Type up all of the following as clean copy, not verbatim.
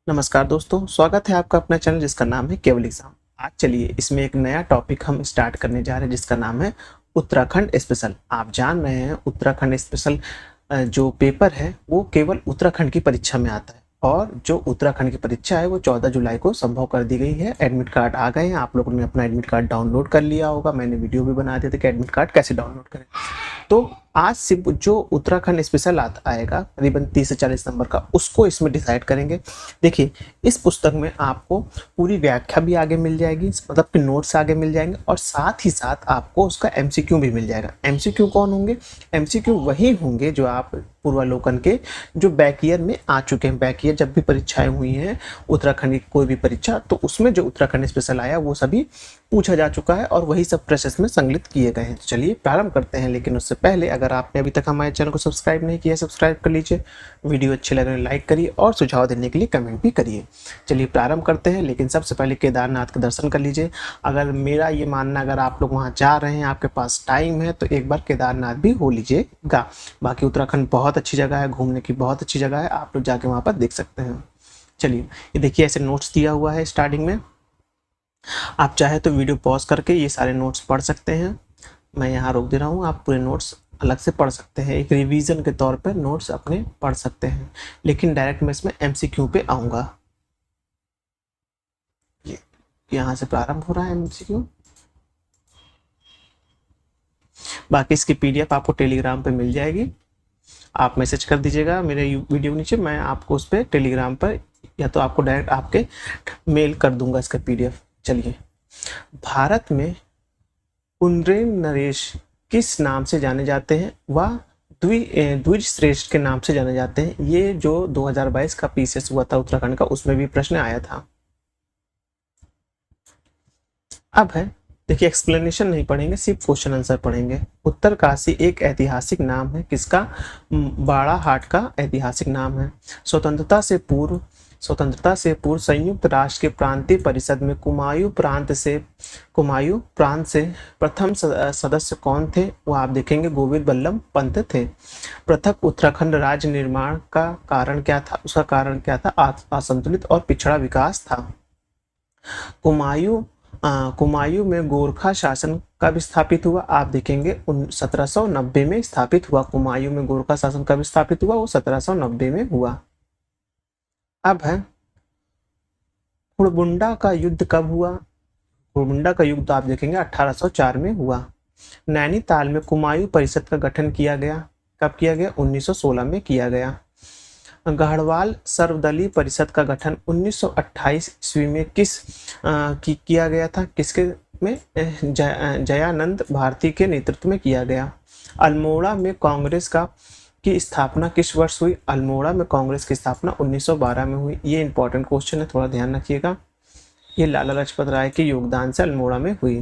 नमस्कार दोस्तों, स्वागत है आपका अपना चैनल जिसका नाम है केवल एग्जाम। आज चलिए इसमें एक नया टॉपिक हम स्टार्ट करने जा रहे हैं जिसका नाम है उत्तराखंड स्पेशल। आप जान रहे हैं उत्तराखंड स्पेशल जो पेपर है वो केवल उत्तराखंड की परीक्षा में आता है और जो उत्तराखंड की परीक्षा है वो 14 जुलाई को संभव कर दी गई है। एडमिट कार्ड आ गए हैं, आप लोगों ने अपना एडमिट कार्ड डाउनलोड कर लिया होगा। मैंने वीडियो भी बना दिया था कि एडमिट कार्ड कैसे डाउनलोड करें। तो आज से जो उत्तराखंड स्पेशल आएगा करीबन 30 से 40 नंबर का, उसको इसमें डिसाइड करेंगे। देखिए, इस पुस्तक में आपको पूरी व्याख्या भी आगे मिल जाएगी, मतलब कि नोट्स आगे मिल जाएंगे और साथ ही साथ आपको उसका एमसीक्यू भी मिल जाएगा। एमसीक्यू कौन होंगे? एमसीक्यू वही होंगे जो आप पूर्वालोकन के जो बैक ईयर में आ चुके हैं। बैक ईयर जब भी परीक्षाएं हुई हैं उत्तराखंड की कोई भी परीक्षा, तो उसमें जो उत्तराखंड स्पेशल आया वो सभी पूछा जा चुका है और वही सब प्रोसेस में संकलित किए गए हैं। तो चलिए प्रारंभ करते हैं, लेकिन उससे पहले अगर आपने अभी तक हमारे चैनल को सब्सक्राइब नहीं किया, सब्सक्राइब कर लीजिए। वीडियो अच्छी लगे लाइक करिए और सुझाव देने के लिए कमेंट भी करिए। चलिए प्रारंभ करते हैं, लेकिन सबसे पहले केदारनाथ के दर्शन कर लीजिए। अगर मेरा ये मानना, अगर आप लोग वहाँ जा रहे हैं, आपके पास टाइम है, तो एक बार केदारनाथ भी हो लीजिएगा। बाकी उत्तराखंड बहुत अच्छी जगह है, घूमने की बहुत अच्छी जगह है, आप लोग जाके वहाँ पर देख सकते हैं। चलिए, ये देखिए ऐसे नोट्स दिया हुआ है स्टार्टिंग में। आप चाहे तो वीडियो पॉज करके ये सारे नोट्स पढ़ सकते हैं। मैं यहाँ रोक दे रहा हूँ, आप पूरे नोट्स अलग से पढ़ सकते हैं, एक रिवीजन के तौर पर नोट्स अपने पढ़ सकते हैं। लेकिन डायरेक्ट मैं इसमें एमसीक्यू पे आऊँगा। ये यहाँ से प्रारंभ हो रहा है एमसीक्यू। बाकी इसकी पीडीएफ आपको टेलीग्राम पे मिल जाएगी। आप मैसेज कर दीजिएगा मेरे वीडियो नीचे, मैं आपको उस पर टेलीग्राम पर या तो आपको डायरेक्ट आपके मेल कर दूंगा इसका पीडीएफ। चलिए, भारत में कुंद्रेन नरेश किस नाम से जाने जाते हैं? वह द्विज श्रेष्ठ के नाम से जाने जाते हैं। ये जो 2022 का पीसीएस हुआ था उत्तराखंड का, उसमें भी प्रश्न आया था। अब है, देखिए एक्सप्लेनेशन नहीं पढ़ेंगे, सिर्फ क्वेश्चन आंसर पढ़ेंगे। उत्तरकाशी एक ऐतिहासिक नाम है किसका? बाड़ाहाट का ऐतिहासिक नाम है। स्वतंत्रता से पूर्व संयुक्त राष्ट्र के प्रांतीय परिषद में कुमायूं प्रांत से प्रथम सदस्य कौन थे? वो आप देखेंगे गोविंद बल्लभ पंत थे। पृथक उत्तराखंड राज्य निर्माण का कारण क्या था? उसका कारण क्या था? असंतुलित और पिछड़ा विकास था। कुमायूं कुमायूं में गोरखा शासन कब स्थापित हुआ? आप देखेंगे 1790 में स्थापित हुआ। कुमायूं में गोरखा शासन कब स्थापित हुआ? वो 1790 में हुआ। अब है, हुड़बुंडा का युद्ध कब हुआ? हुड़बुंडा का युद्ध आप देखेंगे 1804 में हुआ। नैनीताल में कुमायूं परिषद का गठन किया गया, कब किया गया? 1916 में किया गया। गढ़वाल सर्वदलीय परिषद का गठन 1928 ईस्वी में किया गया था? किसके में? जयानंद भारती के नेतृत्व में किया गया। अल्मोड़ा में कांग्रेस की स्थापना किस वर्ष हुई? अल्मोड़ा में कांग्रेस की स्थापना 1912 में हुई। ये इंपॉर्टेंट क्वेश्चन है, थोड़ा ध्यान रखिएगा। ये लाला लाजपत राय के योगदान से अल्मोड़ा में हुई।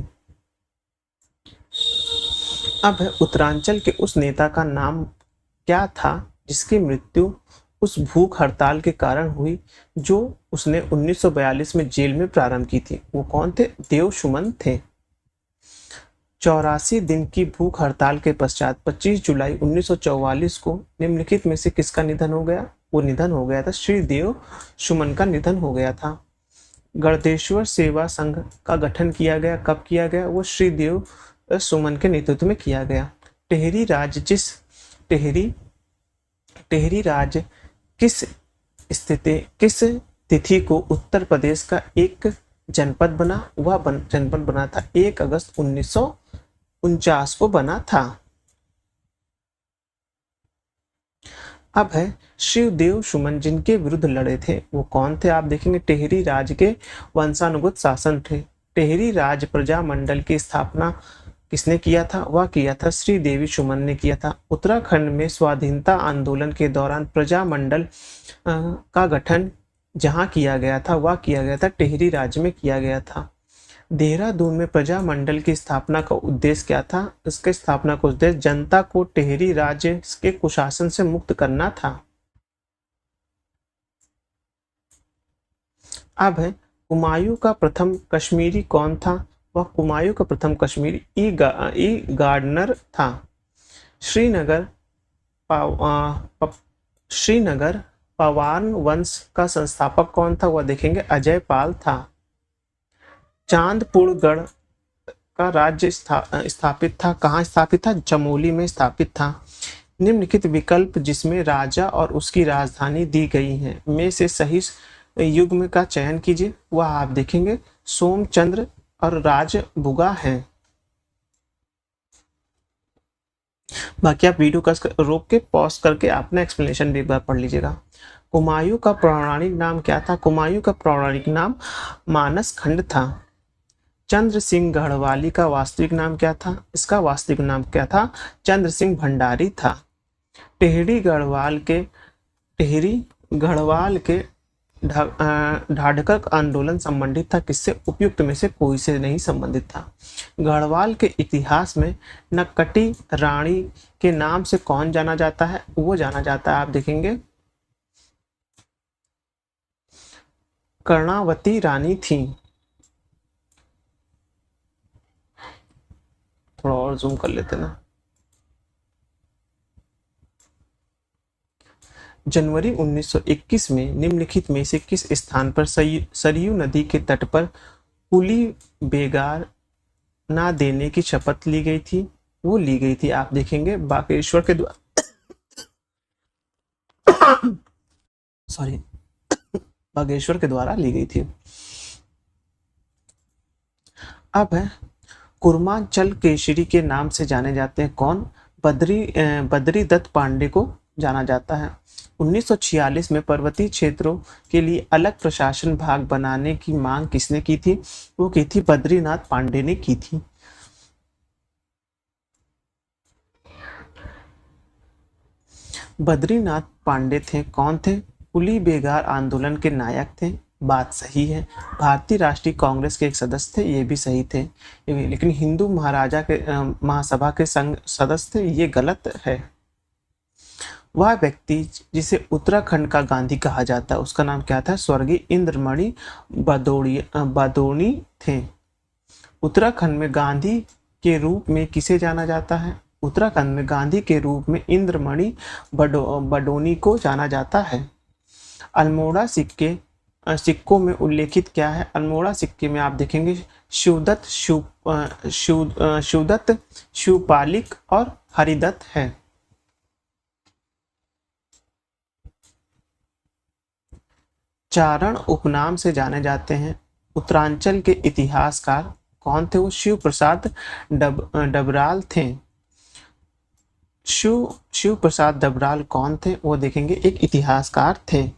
अब है, उत्तरांचल के उस नेता का नाम क्या था जिसकी मृत्यु उस भूख हड़ताल के कारण हुई जो उसने 1942 में जेल में प्रारंभ की थी? वो कौन थे? देव सुमन थे। 84 दिन की भूख हड़ताल के पश्चात 25 जुलाई 1944 को निम्नलिखित में से किसका निधन हो गया? वो निधन हो गया था श्री देव सुमन का निधन हो गया था। गणदेश्वर सेवा संघ का गठन किया गया, कब किया गया? वो श्री देव सुमन के नेतृत्व में किया गया। टेहरी राज्य किस तिथि को उत्तर प्रदेश का एक जनपद बना? वह जनपद बना था 1 अगस्त 1949 को बना था। अब है, शिवदेव सुमन जिनके विरुद्ध लड़े थे वो कौन थे? आप देखेंगे टेहरी राज के वंशानुगत शासन थे। टेहरी राज प्रजा मंडल की स्थापना किसने किया था? वह किया था श्री देवी सुमन ने किया था। उत्तराखंड में स्वाधीनता आंदोलन के दौरान प्रजा मंडल का गठन जहां किया गया था वह किया गया था टेहरी राज्य में किया गया था। देहरादून में प्रजा मंडल की स्थापना का उद्देश्य क्या था? इसके स्थापना का उद्देश्य जनता को टेहरी राज्य के कुशासन से मुक्त करना था। अब है, हुमायूं का प्रथम कश्मीरी कौन था? वह हुमायूं का प्रथम कश्मीरी ई गार्डनर था। श्रीनगर पवान वंश का संस्थापक कौन था? वह देखेंगे अजय पाल था। चांदपुरगढ़ का राज्य स्थापित था, कहाँ स्थापित था? चमोली में स्थापित था। निम्नलिखित विकल्प जिसमें राजा और उसकी राजधानी दी गई है में से सही युग्म का चयन कीजिए। वह आप देखेंगे सोमचंद्र और राजबुगा है। बाकी आप वीडियो का रोक के पॉज करके अपना एक्सप्लेनेशन भी एक बार पढ़ लीजिएगा। कुमायूं का पौराणिक नाम क्या था? कुमायूं का पौराणिक नाम मानस खंड था। चंद्र सिंह गढ़वाली का वास्तविक नाम क्या था? इसका वास्तविक नाम क्या था? चंद्र सिंह भंडारी था। टिहरी गढ़वाल के ढाढकर आंदोलन संबंधित था किससे? उपयुक्त में से कोई से नहीं संबंधित था। गढ़वाल के इतिहास में नक्कटी रानी के नाम से कौन जाना जाता है? वो जाना जाता है, आप देखेंगे कर्णावती रानी थी। थोड़ा और जूम कर लेते ना। जनवरी 1921 में निम्नलिखित में से किस स्थान पर सरयू नदी के तट पर कुली बेगार ना देने की शपथ ली गई थी? वो ली गई थी, आप देखेंगे बागेश्वर के द्वारा सॉरी बागेश्वर के द्वारा ली गई थी। अब है कुर्मांचल केसरी के नाम से जाने जाते हैं कौन? बद्री दत्त पांडे को जाना जाता है। 1946 में पर्वतीय क्षेत्रों के लिए अलग प्रशासन भाग बनाने की मांग किसने की थी? वो की थी बद्रीनाथ पांडे ने की थी। बद्रीनाथ पांडे थे कौन थे? कुली बेगार आंदोलन के नायक थे, बात सही है। भारतीय राष्ट्रीय कांग्रेस के एक सदस्य थे, ये भी सही थे। लेकिन हिंदू महाराजा के महासभा के संघ सदस्य थे, ये गलत है। वह व्यक्ति जिसे उत्तराखंड का गांधी कहा जाता है उसका नाम क्या था? स्वर्गीय इंद्रमणि बडोनी थे। उत्तराखंड में गांधी के रूप में किसे जाना जाता है? उत्तराखंड में गांधी के रूप में इंद्रमणि बडोनी को जाना जाता है। अल्मोड़ा सिक्कों में उल्लेखित क्या है? अल्मोड़ा सिक्के में आप देखेंगे शिवदत्त, शिवपालिक और हरिदत्त है। चारण उपनाम से जाने जाते हैं उत्तरांचल के इतिहासकार कौन थे? वो शिव प्रसाद डबराल थे। शिव प्रसाद डबराल कौन थे? वो देखेंगे एक इतिहासकार थे।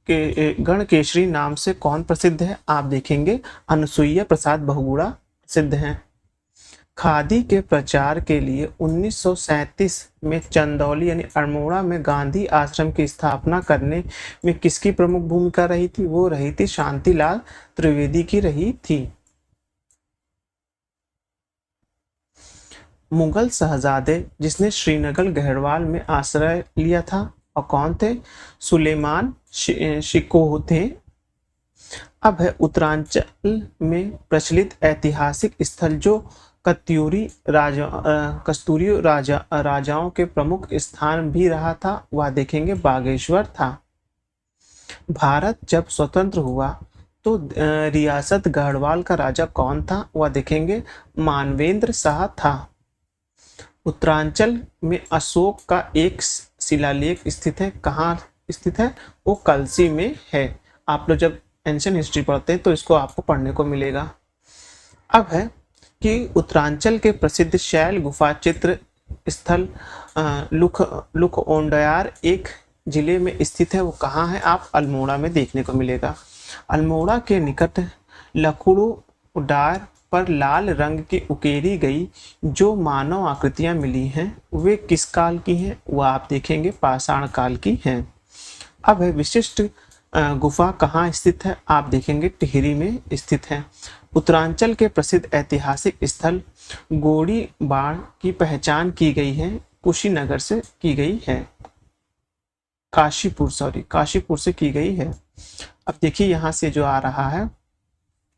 गण केसरी नाम से कौन प्रसिद्ध है? आप देखेंगे अनुसुईया प्रसाद बहुगुणा प्रसिद्ध हैं। खादी के प्रचार के लिए 1937 में चंदौली यानी अल्मोड़ा में गांधी आश्रम की स्थापना करने में किसकी प्रमुख भूमिका रही थी? वो रही थी शांतिलाल त्रिवेदी की रही थी। मुगल शहजादे जिसने श्रीनगर गढ़वाल में आश्रय लिया था और कौन थे? सुलेमान शिकोह थे। अब है उत्तरांचल में प्रचलित ऐतिहासिक स्थल जो कस्तूरी राजाओं के प्रमुख स्थान भी रहा था, वह देखेंगे बागेश्वर था। भारत जब स्वतंत्र हुआ तो रियासत गढ़वाल का राजा कौन था? वह देखेंगे मानवेंद्र शाह था। उत्तरांचल में अशोक का एक शिलालेख स्थित है, कहाँ स्थित है? वो कलसी में है। आप लोग जब एंशिएंट हिस्ट्री पढ़ते हैं तो इसको आपको पढ़ने को मिलेगा। अब है कि उत्तरांचल के प्रसिद्ध शैल गुफा चित्र स्थल लुखओंडार एक जिले में स्थित है, वो कहाँ है? आप अल्मोड़ा में देखने को मिलेगा। अल्मोड़ा के निकट लखुड़ोडार पर लाल रंग की उकेरी गई जो मानव आकृतियां मिली हैं वे किस काल की हैं? वो आप देखेंगे पाषाण काल की हैं। अब है विशिष्ट गुफा कहाँ स्थित है? आप देखेंगे टिहरी में स्थित है। उत्तरांचल के प्रसिद्ध ऐतिहासिक स्थल गोड़ीबाड़ की पहचान की गई है, कुशीनगर से की गई है। काशीपुर से की गई है। अब देखिए यहाँ से जो आ रहा है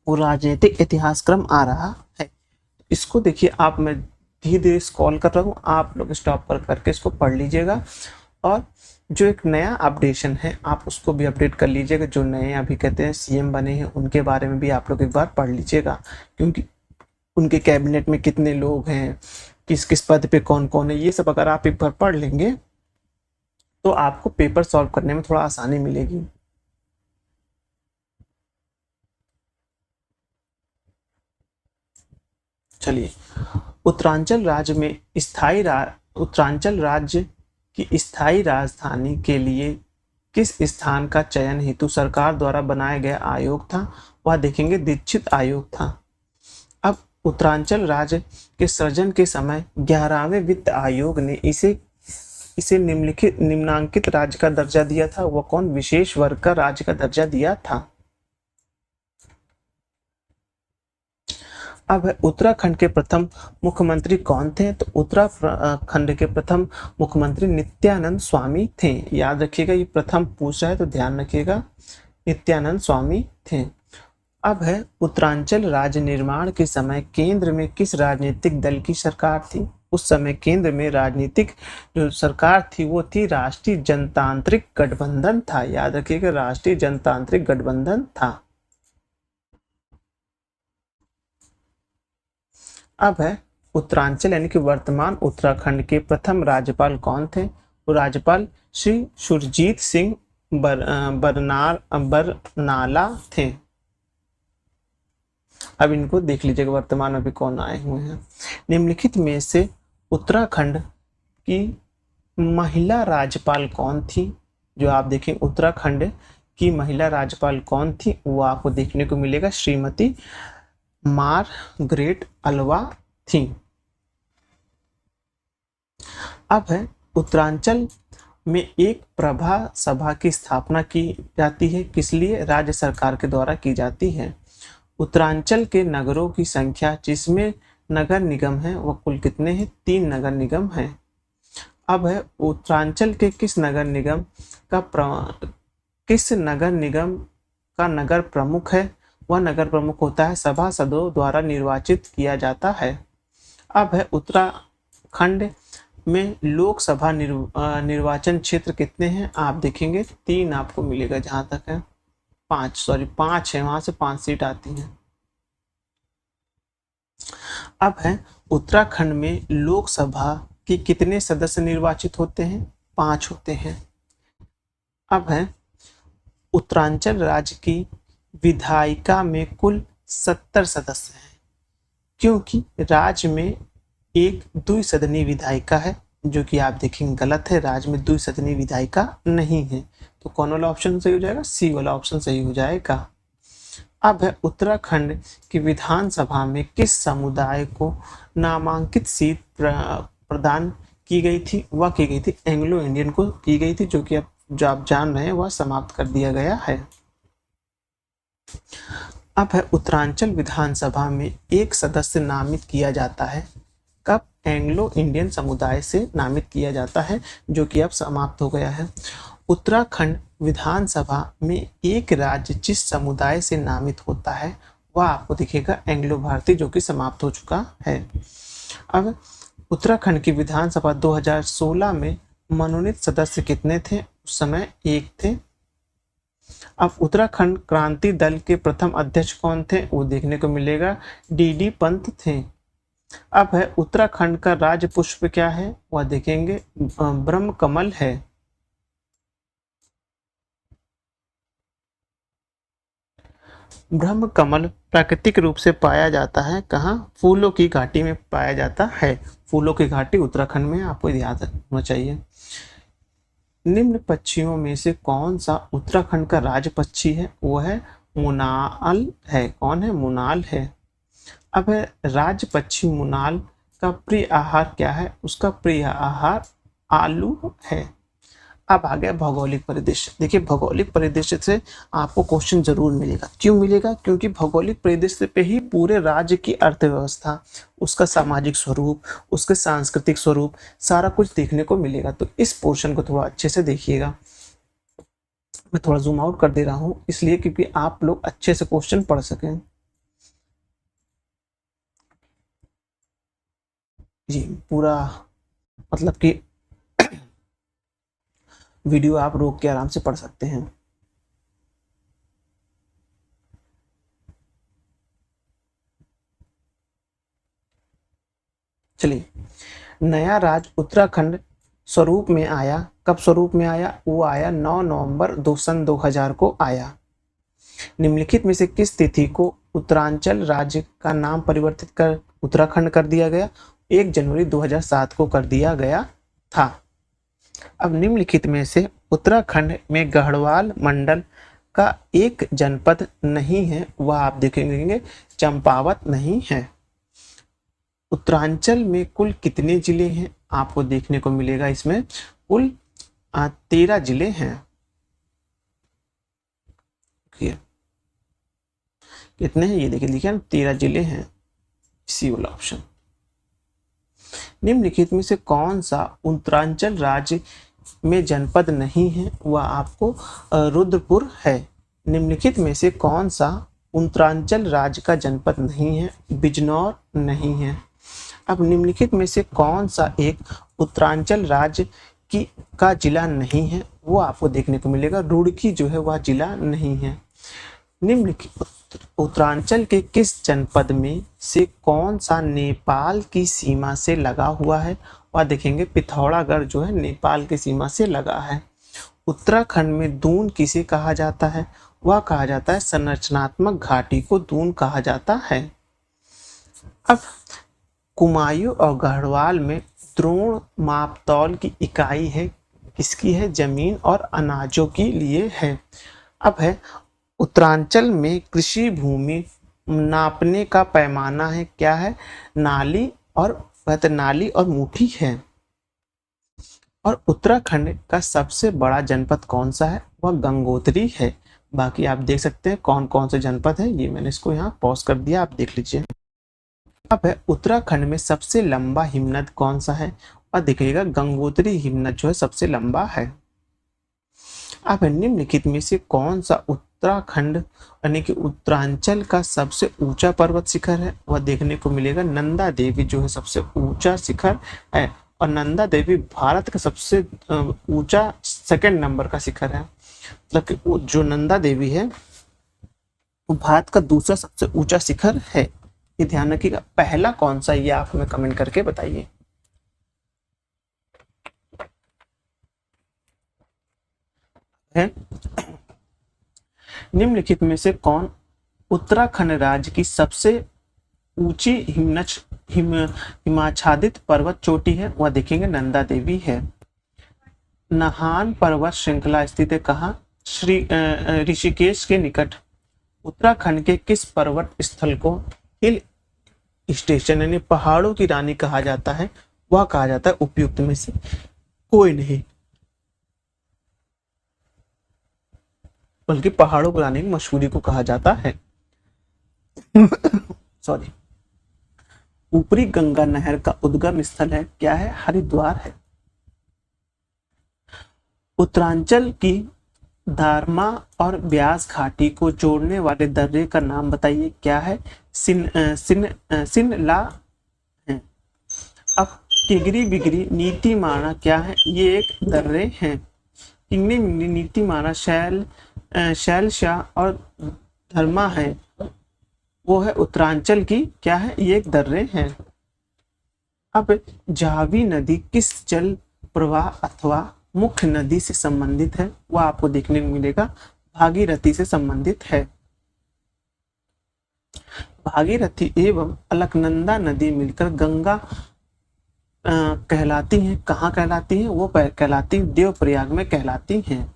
वो राजनीतिक इतिहास क्रम आ रहा है। इसको देखिए आप, मैं धीरे धीरे स्क्रॉल कर रहा हूँ, आप लोग स्टॉप करके इसको पढ़ लीजिएगा और जो एक नया अपडेशन है आप उसको भी अपडेट कर लीजिएगा। जो नए अभी कहते हैं सीएम बने हैं उनके बारे में भी आप लोग एक बार पढ़ लीजिएगा, क्योंकि उनके कैबिनेट में कितने लोग हैं, किस किस पद पे कौन कौन है, ये सब अगर आप एक बार पढ़ लेंगे तो आपको पेपर सॉल्व करने में थोड़ा आसानी मिलेगी। चलिए, उत्तरांचल राज्य में उत्तरांचल राज्य की स्थायी राजधानी के लिए किस स्थान का चयन हेतु सरकार द्वारा बनाया गया आयोग था? वह देखेंगे दीक्षित आयोग था। अब उत्तरांचल राज्य के सृजन के समय 11वें वित्त आयोग ने इसे इसे निम्नांकित राज्य का दर्जा दिया था। वह कौन विशेष वर्ग का राज्य का दर्जा दिया था? अब उत्तराखंड के प्रथम मुख्यमंत्री कौन थे? तो उत्तराखंड के प्रथम मुख्यमंत्री नित्यानंद स्वामी थे। याद रखिएगा, ये प्रथम पूछा है तो ध्यान रखिएगा, नित्यानंद स्वामी थे। अब है उत्तरांचल राज्य निर्माण के समय केंद्र में किस राजनीतिक दल की सरकार थी? उस समय केंद्र में राजनीतिक जो सरकार थी वो थी राष्ट्रीय जनतांत्रिक गठबंधन था। याद रखिएगा, राष्ट्रीय जनतांत्रिक गठबंधन था। अब है उत्तरांचल यानी कि वर्तमान उत्तराखंड के प्रथम राज्यपाल कौन थे? वो राज्यपाल श्री सुरजीत सिंह बरनाला थे। अब इनको देख लीजिएगा वर्तमान में भी कौन आए हुए हैं। निम्नलिखित में से उत्तराखंड की महिला राज्यपाल कौन थी? जो आप देखें उत्तराखंड की महिला राज्यपाल कौन थी वो आपको देखने को मिलेगा श्रीमती मार्गरेट अल्वा थी। अब है उत्तरांचल में एक प्रभा सभा की स्थापना की जाती है, किस लिए? राज्य सरकार के द्वारा की जाती है। उत्तरांचल के नगरों की संख्या जिसमें नगर निगम है वह कुल कितने हैं? 3 नगर निगम हैं। अब है उत्तरांचल के किस नगर निगम का नगर प्रमुख है? वह नगर प्रमुख होता है सभासदों द्वारा निर्वाचित किया जाता है। अब है उत्तराखंड में लोकसभा निर्वाचन क्षेत्र कितने हैं? आप देखेंगे 3 आपको मिलेगा, जहां तक है 5 है, वहां से 5 सीट आती हैं। अब है उत्तराखंड में लोकसभा के कितने सदस्य निर्वाचित होते हैं? 5 होते हैं। अब है उत्तरांचल राज्य की विधायिका में कुल 70 सदस्य हैं, क्योंकि राज्य में एक द्विसदनीय विधायिका है, जो कि आप देखेंगे गलत है। राज्य में द्विसदनीय विधायिका नहीं है, तो कौन वाला ऑप्शन सही हो जाएगा? सी वाला ऑप्शन सही हो जाएगा। अब है उत्तराखंड की विधानसभा में किस समुदाय को नामांकित सीट प्रदान की गई थी? वह की गई थी एंग्लो इंडियन को की गई थी, जो कि अब जो आप जान रहे हैं वह समाप्त कर दिया गया है। अब है उत्तरांचल विधानसभा में एक सदस्य नामित किया जाता है, कब? एंग्लो इंडियन समुदाय से नामित किया जाता है, जो कि अब समाप्त हो गया है। उत्तराखंड विधानसभा में एक राज्य जिस समुदाय से नामित होता है वह आपको दिखेगा एंग्लो भारतीय, जो कि समाप्त हो चुका है। अब उत्तराखंड की विधानसभा 2016 में मनोनीत सदस्य कितने थे? उस समय 1 थे। अब उत्तराखंड क्रांति दल के प्रथम अध्यक्ष कौन थे? वो देखने को मिलेगा डी पंत थे। अब है उत्तराखंड का राज्य पुष्प क्या है? वह देखेंगे ब्रह्म कमल है। ब्रह्म कमल प्राकृतिक रूप से पाया जाता है कहाँ? फूलों की घाटी में पाया जाता है। फूलों की घाटी उत्तराखंड में, आपको याद रखना चाहिए। निम्न पक्षियों में से कौन सा उत्तराखंड का राज्य पक्षी है? वो है मुनाल है। कौन है? मुनाल है। अब है राज्य पक्षी मुनाल का प्रिय आहार क्या है? उसका प्रिय आहार आलू है। अब आ गया भौगोलिक परिदृश्य। देखिए भौगोलिक परिदृश्य से आपको क्वेश्चन जरूर मिलेगा। क्यों मिलेगा? क्योंकि भौगोलिक परिदृश्य पे ही पूरे राज्य की अर्थव्यवस्था, उसका सामाजिक स्वरूप, उसके सांस्कृतिक स्वरूप, सारा कुछ देखने को मिलेगा। तो इस पोर्शन को थोड़ा अच्छे से देखिएगा। मैं थोड़ा जूम आउट कर दे रहा हूँ इसलिए क्योंकि आप लोग अच्छे से क्वेश्चन पढ़ सकें। जी पूरा मतलब कि वीडियो आप रोक के आराम से पढ़ सकते हैं। चलिए, नया राज्य उत्तराखंड स्वरूप में आया। कब स्वरूप में आया? वो आया 9 नवंबर 2000 को आया। निम्नलिखित में से किस तिथि को उत्तरांचल राज्य का नाम परिवर्तित कर उत्तराखंड कर दिया गया? 1 जनवरी 2007 को कर दिया गया था। अब निम्नलिखित में से उत्तराखंड में गढ़वाल मंडल का एक जनपद नहीं है, वह आप देखेंगे चंपावत नहीं है। उत्तरांचल में कुल कितने जिले हैं? आपको देखने को मिलेगा इसमें कुल 13 जिले हैं। कितने हैं ये देखिए, लिखिए 13 जिले हैं, सी वाला ऑप्शन। निम्नलिखित में से कौन सा उत्तरांचल राज्य में जनपद नहीं है? वह आपको रुद्रपुर है। निम्नलिखित में से कौन सा उत्तरांचल राज्य का जनपद नहीं है? बिजनौर नहीं है। अब निम्नलिखित में से कौन सा एक उत्तरांचल राज्य का जिला नहीं है? वो आपको देखने को मिलेगा रुड़की जो है वह जिला नहीं है। निम्नलिखित उत्तरांचल के किस जनपद में से कौन सा नेपाल की सीमा से लगा हुआ है? वह देखेंगे पिथौरागढ़ जो है नेपाल की सीमा से लगा है। उत्तराखंड में दून किसे कहा जाता है? वह कहा जाता है संरचनात्मक घाटी को दून कहा जाता है। अब कुमायूं और गढ़वाल में द्रोण मापतौल की इकाई है किसकी है? जमीन और अनाजों के लिए है। अब है उत्तरांचल में कृषि भूमि नापने का पैमाना है क्या है? नाली और मुट्ठी है। और उत्तराखंड का सबसे बड़ा जनपद कौन सा है? वह गंगोत्री है। बाकी आप देख सकते हैं कौन कौन से जनपद है, ये मैंने इसको यहाँ पॉज कर दिया, आप देख लीजिए। अब है उत्तराखंड में सबसे लंबा हिमनद कौन सा है? और देखिएगा गंगोत्री हिमनद जो है सबसे लंबा है। अब निम्नलिखित में से कौन सा उत्तराखंड यानी कि उत्तरांचल का सबसे ऊंचा पर्वत शिखर है? वह देखने को मिलेगा नंदा देवी जो है सबसे ऊंचा शिखर है। और नंदा देवी भारत का सबसे ऊंचा 2nd नंबर का शिखर है। मतलब कि जो नंदा देवी है वो भारत का दूसरा सबसे ऊंचा शिखर है। ये ध्यान रखिएगा। पहला कौन सा, ये आप हमें कमेंट करके बताइए। है निम्नलिखित में से कौन उत्तराखंड राज्य की सबसे ऊंची हिमाच्छादित पर्वत चोटी है? वह देखेंगे नंदा देवी है। नाहन पर्वत श्रृंखला स्थित है कहाँ? ऋषिकेश के निकट। उत्तराखंड के किस पर्वत स्थल को हिल स्टेशन यानी पहाड़ों की रानी कहा जाता है? वह कहा जाता है उपयुक्त में से कोई नहीं, बल्कि पहाड़ों की रानी मसूरी को कहा जाता है। सॉरी। ऊपरी गंगा नहर का उद्गम स्थल है क्या है? हरिद्वार है। उत्तरांचल की दारमा और ब्यास घाटी को जोड़ने वाले दर्रे का नाम बताइए क्या है? सिनला है। अब किगरी बिगरी नीतिमाना क्या है? ये एक दर्रे हैं। किगरी बिगरी नीतिमाना शैलशा और धर्मा है, वो है उत्तरांचल की क्या है? ये एक दर्रे हैं। अब जावी नदी किस जल प्रवाह अथवा मुख्य नदी से संबंधित है? वह आपको देखने को मिलेगा भागीरथी से संबंधित है। भागीरथी एवं अलकनंदा नदी मिलकर गंगा कहलाती हैं। कहाँ कहलाती हैं? वो कहलाती देवप्रयाग में कहलाती हैं।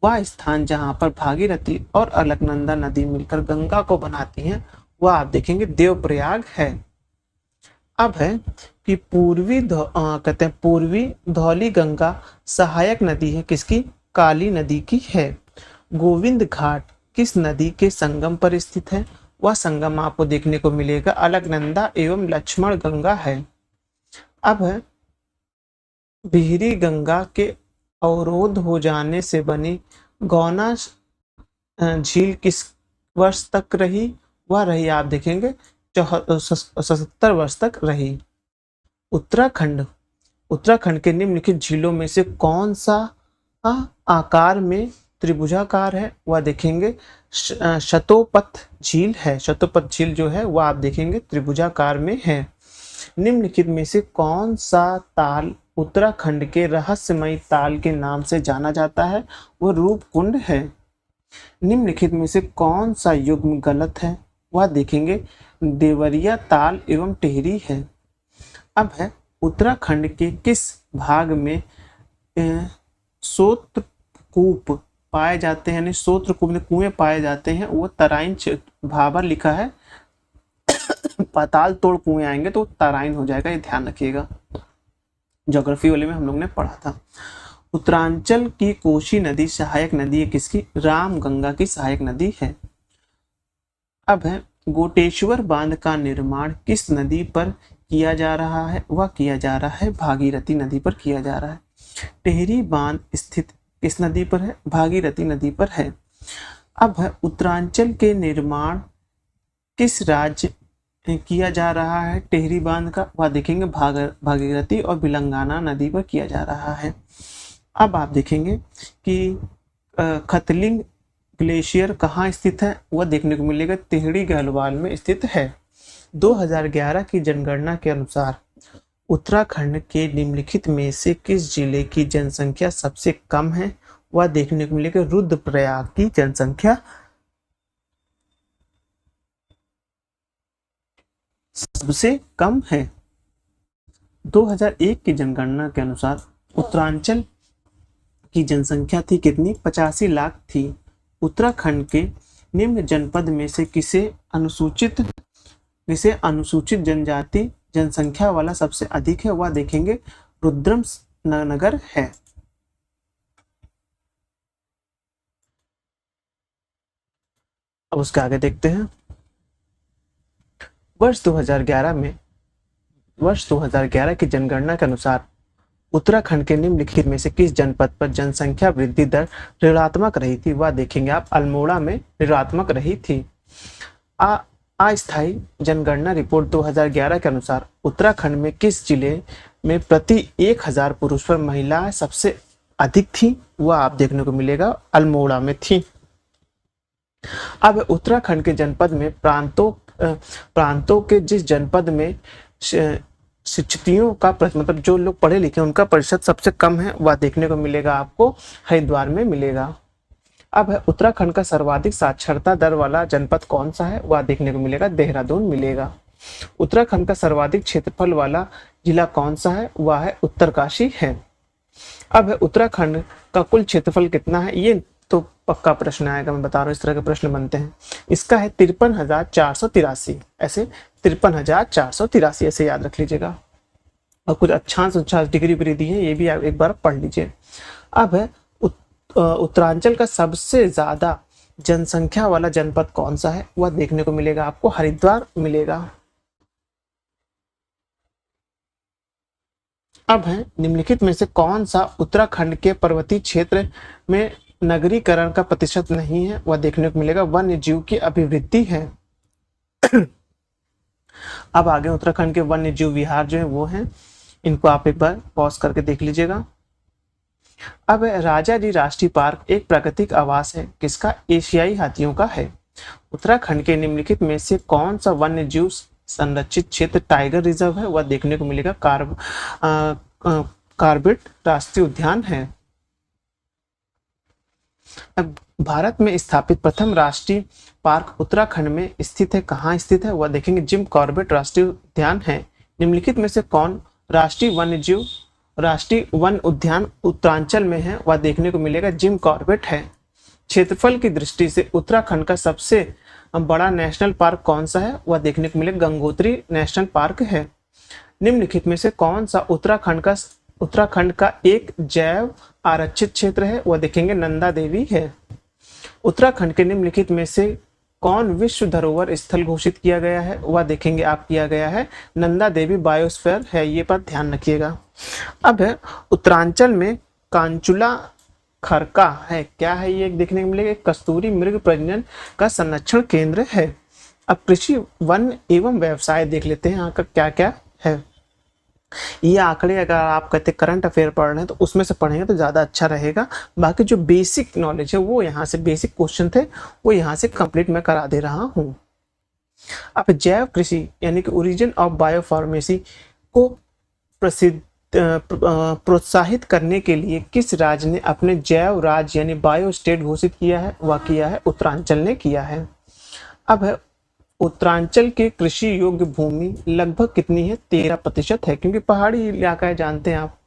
वह स्थान जहां पर भागीरथी और अलकनंदा नदी मिलकर गंगा को बनाती हैं वह आप देखेंगे देवप्रयाग है। अब है कि कहते हैं पूर्वी धौली गंगा सहायक नदी है किसकी? काली नदी की है। गोविंद घाट किस नदी के संगम पर स्थित है? वह संगम आपको देखने को मिलेगा अलकनंदा एवं लक्ष्मण गंगा है। अब है बिहरी गंगा के अवरोध हो जाने से बनी गौना झील किस वर्ष तक रही? वह रही आप देखेंगे 77 वर्ष तक रही। उत्तराखंड के निम्नलिखित झीलों में से कौन सा आकार में त्रिभुजाकार है, वह देखेंगे शतोपथ झील है। शतोपथ झील जो है वह आप देखेंगे त्रिभुजाकार में है। निम्नलिखित में से कौन सा ताल उत्तराखंड के रहस्यमयी ताल के नाम से जाना जाता है? वह रूपकुंड है। निम्नलिखित में से कौन सा युग्म गलत है? वह देखेंगे देवरिया ताल एवं टिहरी है। अब है उत्तराखंड के किस भाग में सोत्रकूप पाए जाते हैं, यानी सोत्रकूप में कुएं पाए जाते हैं? वो तराइन क्षेत्र, भाबर लिखा है, पाताल तोड़ कुएं आएंगे तो तराइन हो जाएगा, ये ध्यान रखिएगा। ज्योग्राफी वाले में हम लोग ने पढ़ा था। उत्तरांचल की कोसी नदी सहायक नदी है किसकी? रामगंगा की सहायक नदी है। अब है गोटेश्वर बांध का निर्माण किस नदी पर किया जा रहा है? वह किया जा रहा है भागीरथी नदी पर किया जा रहा है। टिहरी बांध स्थित किस नदी पर है? भागीरथी नदी पर है। अब है उत्तरांचल के निर्माण किस राज्य में किया जा रहा है? टिहरी बांध का, वह देखेंगे भागीरथी और बिलंगाना नदी पर किया जा रहा है। अब आप देखेंगे कि खतलिंग ग्लेशियर कहाँ स्थित है? वह देखने को मिलेगा टिहरी गहलवाल में स्थित है। 2011 की जनगणना के अनुसार उत्तराखंड के निम्नलिखित में से किस जिले की जनसंख्या सबसे कम है? वह देखने को मिलेगा रुद्रप्रयाग की जनसंख्या सबसे कम है। 2001 की जनगणना के अनुसार उत्तरांचल की जनसंख्या थी कितनी? 85 लाख थी। उत्तराखंड के निम्न जनपद में से किसे अनुसूचित जनजाति जनसंख्या वाला सबसे अधिक है? वह देखेंगे रुद्रमनगर है। अब उसके आगे देखते हैं। वर्ष 2011 की जनगणना के अनुसार उत्तराखंड के निम्नलिखित में से किस जनपद पर जनसंख्या वृद्धि दर ऋणात्मक रही थी? वह देखेंगे आप अल्मोड़ा में ऋणात्मक रही थी। अस्थायी जनगणना रिपोर्ट 2011 के अनुसार उत्तराखंड में किस जिले में प्रति 1000 पुरुष पर महिलाएं सबसे अधिक थी? वह आप देखने को मिलेगा अल्मोड़ा में थी। अब उत्तराखंड के जनपद में प्रांतों के जिस जनपद में शिक्षितियों का मतलब जो लोग पढ़े लिखे उनका प्रतिशत सबसे कम है, वह देखने को मिलेगा आपको हरिद्वार में मिलेगा। अब है उत्तराखंड का सर्वाधिक साक्षरता दर वाला जनपद कौन सा है? वह देखने को मिलेगा देहरादून मिलेगा। उत्तराखंड का सर्वाधिक क्षेत्रफल वाला जिला कौन सा है? वह है उत्तरकाशी है। अब है उत्तराखंड का कुल क्षेत्रफल कितना है? ये तो पक्का प्रश्न आएगा, मैं बता रहा हूँ, इस तरह के प्रश्न बनते हैं। इसका है 53,483, ऐसे 53,483 ऐसे याद रख लीजिएगा। और कुछ अच्छा डिग्री भी दी है, ये भी आप एक बार पढ़ लीजिए। अब है उत्तरांचल का सबसे ज्यादा जनसंख्या वाला जनपद कौन सा है? वह देखने को मिलेगा आपको हरिद्वार मिलेगा। अब है निम्नलिखित में से कौन सा उत्तराखंड के पर्वतीय क्षेत्र में नगरीकरण का प्रतिशत नहीं है? वह देखने को मिलेगा वन्य जीव की अभिवृद्धि है। अब आगे उत्तराखंड के वन्य जीव विहार जो है वो हैं, इनको आप एक बार पॉज करके देख लीजिएगा। अब राजाजी राष्ट्रीय पार्क एक प्राकृतिक आवास है किसका? एशियाई हाथियों का है। उत्तराखंड के निम्नलिखित में से कौन सा वन्य जीव संरक्षित क्षेत्र टाइगर रिजर्व है? वह देखने को मिलेगा कार्बेट राष्ट्रीय उद्यान है। अब भारत में स्थापित प्रथम राष्ट्रीय पार्क उत्तराखंड में स्थित है, कहाँ स्थित है? वह देखेंगे जिम कॉर्बेट राष्ट्रीय उद्यान है। निम्नलिखित में से कौन राष्ट्रीय वन उद्यान उत्तरांचल में है? वह देखने को मिलेगा जिम कॉर्बेट है। क्षेत्रफल की दृष्टि से उत्तराखंड का सबसे बड़ा नेशनल पार्क कौन सा है? वह देखने को मिलेगा गंगोत्री नेशनल पार्क है। निम्नलिखित में से कौन सा उत्तराखंड का एक जैव आरक्षित क्षेत्र है? वह देखेंगे नंदा देवी है। उत्तराखंड के निम्नलिखित में से कौन विश्व धरोहर स्थल घोषित किया गया है? वह देखेंगे आप किया गया है नंदा देवी बायोस्फीयर है, ये पर ध्यान रखिएगा। अब है उत्तरांचल में कांचुला खरका है, क्या है ये देखने को मिलेगा? कस्तूरी मृग प्रजनन का संरक्षण केंद्र है। अब कृषि वन एवं व्यवसाय देख लेते हैं यहाँ का क्या क्या है। ये आंकड़े अगर आप कहते करंट अफेयर पढ़ रहे हैं तो उसमें से पढ़ेंगे तो ज़्यादा अच्छा रहेगा। बाकी जो बेसिक नॉलेज है वो यहाँ से, बेसिक क्वेश्चन थे वो यहाँ से कंप्लीट मैं करा दे रहा हूँ। अब जैव कृषि यानी कि ओरिजिन ऑफ बायोफार्मेसी को प्रसिद्ध प्रोत्साहित करने के लिए किस राज्य ने अपने जैव राज्य यानी बायो स्टेट घोषित किया है? वह किया है उत्तरांचल ने किया है। अब है उत्तरांचल के कृषि योग्य भूमि लगभग कितनी है? 13% है, क्योंकि पहाड़ी इलाका है, जानते हैं आप।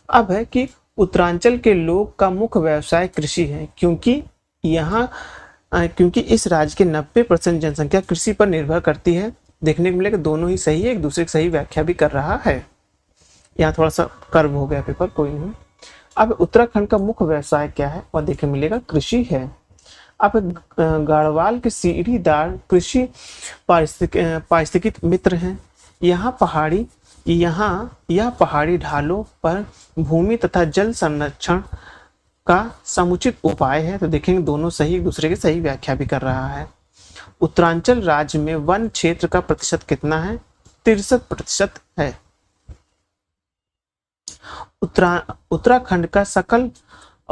अब है कि उत्तरांचल के लोग का मुख्य व्यवसाय कृषि है, क्योंकि यहाँ क्योंकि इस राज्य के 90% जनसंख्या कृषि पर निर्भर करती है। देखने को मिलेगा दोनों ही सही है, एक दूसरे की सही व्याख्या भी कर रहा है। यहाँ थोड़ा सा कर्व हो गया पेपर, कोई नहीं। अब उत्तराखंड का मुख्य व्यवसाय क्या है? वह देखने मिलेगा कृषि है। अब गढ़वाल के सीढ़ीदार कृषि पारिस्थितिक मित्र हैं। यहाँ यह पहाड़ी ढालों पर भूमि तथा जल संरक्षण का समुचित उपाय है। तो देखेंगे दोनों सही, एक दूसरे की सही व्याख्या भी कर रहा है। उत्तरांचल राज्य में वन क्षेत्र का प्रतिशत कितना है? 63% है। उत्तराखंड का सकल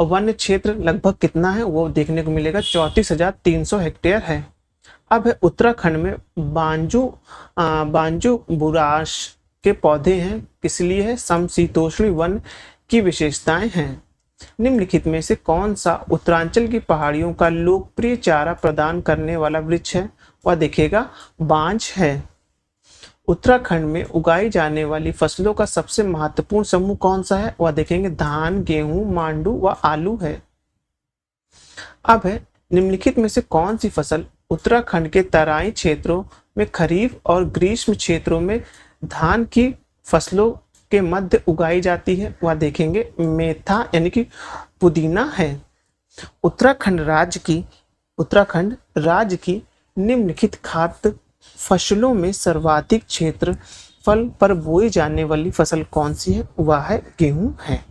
वन क्षेत्र लगभग कितना है? वो देखने को मिलेगा 34,300 हेक्टेयर है। अब है उत्तराखंड में बांजू बुराश के पौधे हैं, किस लिए है? समशीतोष्णी वन की विशेषताएं हैं। निम्नलिखित में से कौन सा उत्तरांचल की पहाड़ियों का लोकप्रिय चारा प्रदान करने वाला वृक्ष है? वह देखेगा बांज है। उत्तराखंड में उगाई जाने वाली फसलों का सबसे महत्वपूर्ण समूह कौन सा है? वह देखेंगे धान, गेहूं, मांडू व आलू है। अब है निम्नलिखित में से कौन सी फसल उत्तराखंड के तराई क्षेत्रों में खरीफ और ग्रीष्म क्षेत्रों में धान की फसलों के मध्य उगाई जाती है? वह देखेंगे मेथा यानी कि पुदीना है। उत्तराखंड राज्य की निम्नलिखित खाद्य फसलों में सर्वाधिक क्षेत्रफल पर बोई जाने वाली फसल कौन सी है? वह है गेहूं है।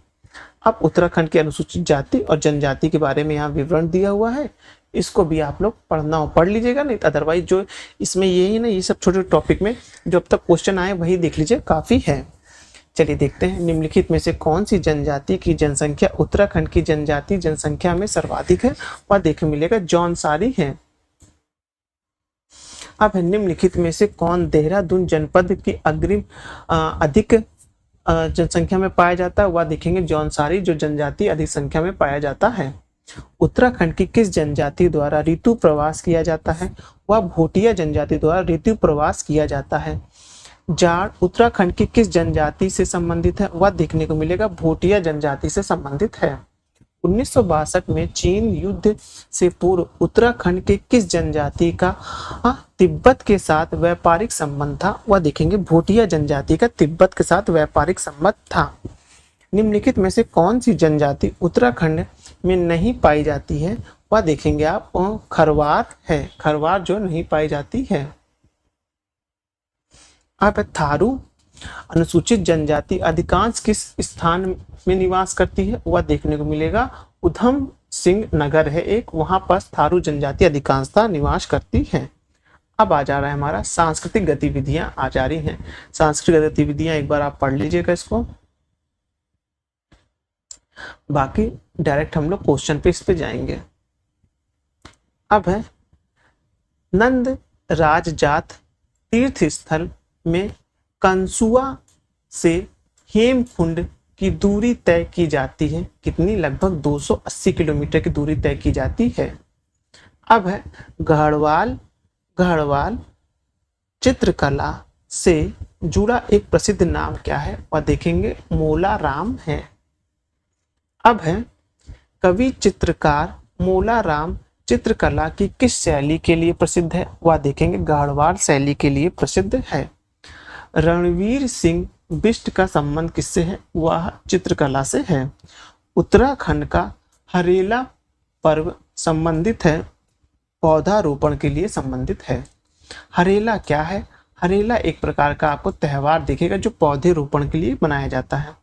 अब उत्तराखंड की अनुसूचित जाति और जनजाति के बारे में यहाँ विवरण दिया हुआ है, इसको भी आप लोग पढ़ना हो पढ़ लीजिएगा, नहीं तो अदरवाइज जो इसमें यही ना, ये सब छोटे टॉपिक में जो अब तक क्वेश्चन आए वही देख लीजिए, काफ़ी है। चलिए देखते हैं निम्नलिखित में से कौन सी जनजाति की जनसंख्या उत्तराखंड की जनजाति जनसंख्या में सर्वाधिक है? वह देखने मिलेगा जौनसारी है। अब निम्नलिखित में से कौन देहरादून जनपद की अधिक जनसंख्या में पाया जाता है? वह देखेंगे जौनसारी, जो जनजाति अधिक संख्या में पाया जाता है। उत्तराखंड की किस जनजाति द्वारा ऋतु प्रवास किया जाता है? वह भोटिया जनजाति द्वारा ऋतु प्रवास किया जाता है। जाड़ उत्तराखंड की किस जनजाति से संबंधित है? वह देखने को मिलेगा भोटिया जनजाति से संबंधित है। 1962 में चीन युद्ध से पूर्व उत्तराखंड के किस जनजाति का तिब्बत के साथ व्यापारिक संबंध था? वह देखेंगे भोटिया जनजाति का तिब्बत के साथ व्यापारिक संबंध था। निम्नलिखित में से कौन सी जनजाति उत्तराखंड में नहीं पाई जाती है? वह देखेंगे आप खरवार है, खरवार जो नहीं पाई जाती है। अब थारू अनुसूचित जनजाति अधिकांश किस स्थान में निवास करती है? वह देखने को मिलेगा उधम सिंह नगर है एक, वहां पर थारू जनजाति अधिकांशतः निवास करती है। अब आ जा रहा है हमारा सांस्कृतिक गतिविधियां आ जा रही हैं। सांस्कृतिक गतिविधियां एक बार आप पढ़ लीजिएगा इसको, बाकी डायरेक्ट हम लोग क्वेश्चन पे इस पे जाएंगे। अब है नंद राज जात तीर्थ स्थल में कंसुआ से हेमकुंड की दूरी तय की जाती है कितनी? लगभग 280 किलोमीटर की दूरी तय की जाती है। अब है गढ़वाल चित्रकला से जुड़ा एक प्रसिद्ध नाम क्या है? वह देखेंगे मोला राम है। अब है कवि चित्रकार मोला राम चित्रकला की किस शैली के लिए प्रसिद्ध है? वह देखेंगे गढ़वाल शैली के लिए प्रसिद्ध है। रणवीर सिंह बिष्ट का संबंध किससे है? वह चित्रकला से है। उत्तराखंड का हरेला पर्व संबंधित है, पौधारोपण के लिए संबंधित है। हरेला क्या है? हरेला एक प्रकार का आपको त्यौहार दिखेगा जो पौधे रोपण के लिए मनाया जाता है।